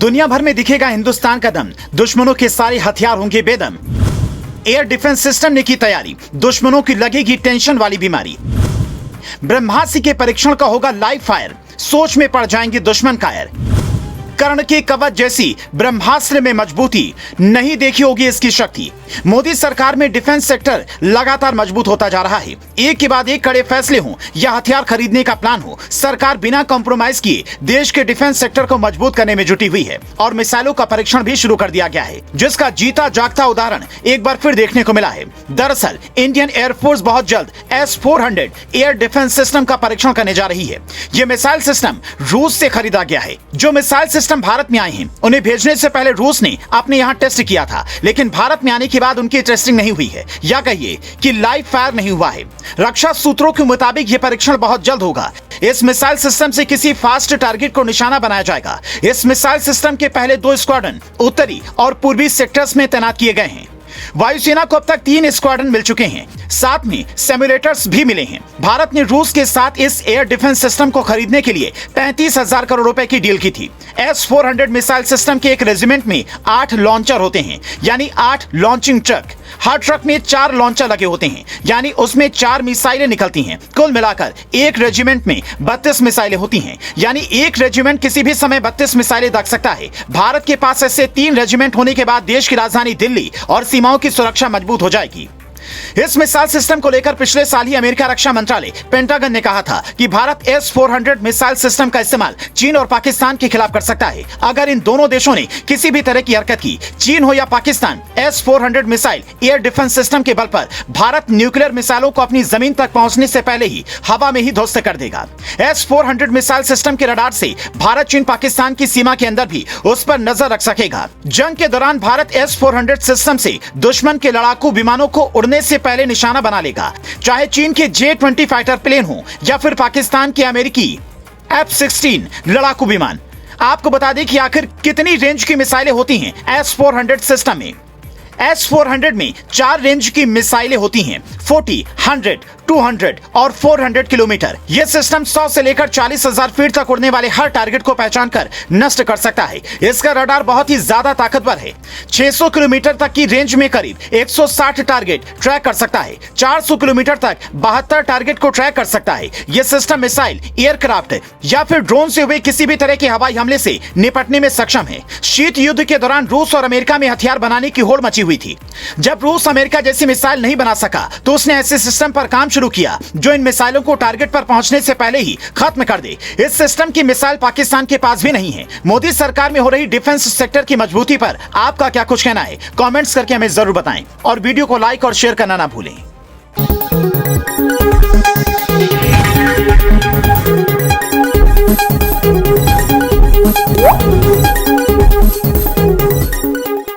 दुनिया भर में दिखेगा हिंदुस्तान का दम, दुश्मनों के सारे हथियार होंगे बेदम। एयर डिफेंस सिस्टम ने की तैयारी, दुश्मनों की लगेगी टेंशन वाली बीमारी। ब्रह्मास्त्र के परीक्षण का होगा लाइव फायर, सोच में पड़ जाएंगे दुश्मन कायर। कर्ण के कवच जैसी ब्रह्मास्त्र में मजबूती, नहीं देखी होगी इसकी शक्ति। मोदी सरकार में डिफेंस सेक्टर लगातार मजबूत होता जा रहा है। एक के बाद एक कड़े फैसले हों या हथियार खरीदने का प्लान हो, सरकार बिना कॉम्प्रोमाइज किए देश के डिफेंस सेक्टर को मजबूत करने में जुटी हुई है और मिसाइलों का परीक्षण भी शुरू कर दिया गया है, जिसका जीता जागता उदाहरण एक बार फिर देखने को मिला है। दरअसल इंडियन एयरफोर्स बहुत जल्द S-400 एयर डिफेंस सिस्टम का परीक्षण करने जा रही है। यह मिसाइल सिस्टम रूस से खरीदा गया है। जो मिसाइल सिस्टम भारत में आए हैं, उन्हें भेजने से पहले रूस ने अपने यहां टेस्ट किया था, लेकिन भारत में आने के बाद उनकी टेस्टिंग नहीं हुई है, या कहिए कि लाइव फायर नहीं हुआ है। रक्षा सूत्रों के मुताबिक यह परीक्षण बहुत जल्द होगा। इस मिसाइल सिस्टम से किसी फास्ट टारगेट को निशाना बनाया जाएगा। इस मिसाइल सिस्टम के पहले 2 स्क्वाड्रन उत्तरी और पूर्वी सेक्टर्स में तैनात किए गए हैं। वायुसेना को अब तक 3 स्क्वाड्रन मिल चुके हैं, साथ में सिमुलेटर्स भी मिले हैं। भारत ने रूस के साथ इस एयर डिफेंस सिस्टम को खरीदने के लिए 35,000 करोड़ रुपए की डील की थी। S-400 मिसाइल सिस्टम के एक रेजिमेंट में 8 लॉन्चर होते हैं, यानी 8 लॉन्चिंग ट्रक। हर ट्रक में 4 लॉन्चर लगे होते हैं, यानी उसमें 4 मिसाइलें निकलती हैं। कुल मिलाकर एक रेजिमेंट में 32 मिसाइलें होती हैं, यानी एक रेजिमेंट किसी भी समय 32 मिसाइलें दाग सकता है। भारत के पास ऐसे 3 रेजिमेंट होने के बाद देश की राजधानी दिल्ली और सीमाओं की सुरक्षा मजबूत हो जाएगी। इस मिसाइल सिस्टम को लेकर पिछले साल ही अमेरिका रक्षा मंत्रालय पेंटागन ने कहा था कि भारत S-400 मिसाइल सिस्टम का इस्तेमाल चीन और पाकिस्तान के खिलाफ कर सकता है। अगर इन दोनों देशों ने किसी भी तरह की हरकत की, चीन हो या Pakistan, S-400 missile air defence system के बल पर भारत न्यूक्लियर मिसाइलों को अपनी जमीन तक पहुंचने से पहले ही हवा में ही ध्वस्त कर देगा। S-400 मिसाइल सिस्टम के रडार से भारत चीन पाकिस्तान की सीमा के अंदर भी उस पर नजर रख सकेगा। जंग के दौरान भारत S-400 सिस्टम से दुश्मन के लड़ाकू विमानों को उड़ने से पहले निशाना बना लेगा, चाहे चीन के J-20 फाइटर प्लेन हो या फिर पाकिस्तान के अमेरिकी F-16 लड़ाकू विमान। आपको बता दें कि आखिर कितनी रेंज की मिसाइलें होती हैं S-400 सिस्टम में। S-400 में 4 रेंज की मिसाइलें होती हैं, 40, 100, 200 और 400 किलोमीटर। यह सिस्टम 100 से लेकर 40,000 फीट तक उड़ने वाले हर टारगेट को पहचान कर नष्ट कर सकता है। इसका रडार बहुत ही ज्यादा ताकतवर है। 600 किलोमीटर तक की रेंज में करीब 160 टारगेट ट्रैक कर सकता है। 400 किलोमीटर तक 72 टारगेट को ट्रैक कर सकता है। यह सिस्टम मिसाइल, एयरक्राफ्ट या फिर ड्रोन से हुए किसी भी तरह के हवाई हमले से निपटने में सक्षम है। शीत युद्ध के दौरान रूस और अमेरिका में हथियार बनाने की होड़ मची हुई थी। जब रूस अमेरिका जैसी मिसाइल नहीं बना सका, तो उसने ऐसे सिस्टम पर काम शुरू किया जो इन मिसाइलों को टारगेट पर पहुंचने से पहले ही खत्म कर दे। इस सिस्टम की मिसाइल पाकिस्तान के पास भी नहीं है। मोदी सरकार में हो रही डिफेंस सेक्टर की मजबूती पर आपका क्या कुछ कहना है? कमेंट्स करके हमें जरूर बताएं और वीडियो को लाइक और शेयर करना ना भूलें।